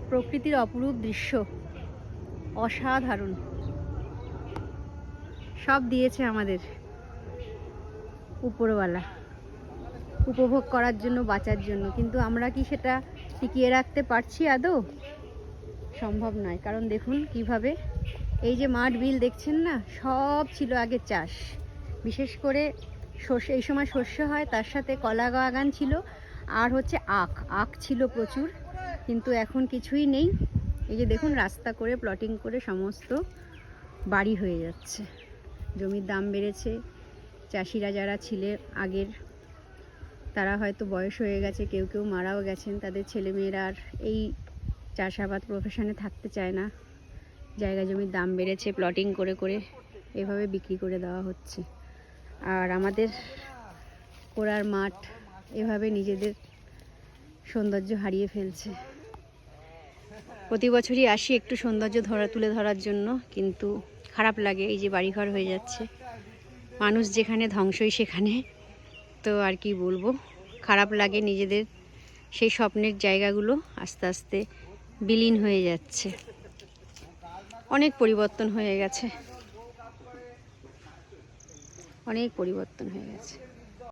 প্রকৃতির অপরূপ দৃশ্য, অসাধারণ। সব দিয়েছে আমাদের উপরওয়ালা উপভোগ করার জন্য, বাঁচার জন্য, কিন্তু আমরা কি সেটা টিকিয়ে রাখতে পারছি আদৌ? সম্ভব নয়। কারণ দেখুন কিভাবে এই যে মাঠ বিল দেখছেন না, সব ছিল আগে চাষ, বিশেষ করে সর্ষে। এই সময় শস্য হয়, তার সাথে কলা বাগান ছিল, আর হচ্ছে আখ ছিল প্রচুর, কিন্তু এখন কিছুই নেই। এই যে দেখুন রাস্তা করে, প্লটিং করে সমস্ত বাড়ি হয়ে যাচ্ছে। জমির দাম বেড়েছে, চাষিরা যারা ছিলেন আগের, তারা হয়তো বয়স হয়ে গেছে, কেউ কেউ মারাও গেছেন, তাদের ছেলেমেয়েরা আর এই চাষাবাদ প্রফেশনে থাকতে চায় না। জায়গা জমির দাম বেড়েছে, প্লটিং করে করে এভাবে বিক্রি করে দেওয়া হচ্ছে। আর আমাদের কোড়ার মাঠ এভাবে নিজেদের সৌন্দর্য হারিয়ে ফেলছে। প্রতি বছরই আসি একটু সৌন্দর্য তুলে ধরার জন্য, কিন্তু খারাপ লাগে এই যে বাড়িঘর হয়ে যাচ্ছে, মানুষ যেখানে ধ্বংসই সেখানে। তো আর কি বলবো, খারাপ লাগে, নিজেদের সেই স্বপ্নের জায়গাগুলো আস্তে আস্তে বিলীন হয়ে যাচ্ছে। অনেক পরিবর্তন হয়ে গেছে, অনেক পরিবর্তন হয়ে গেছে।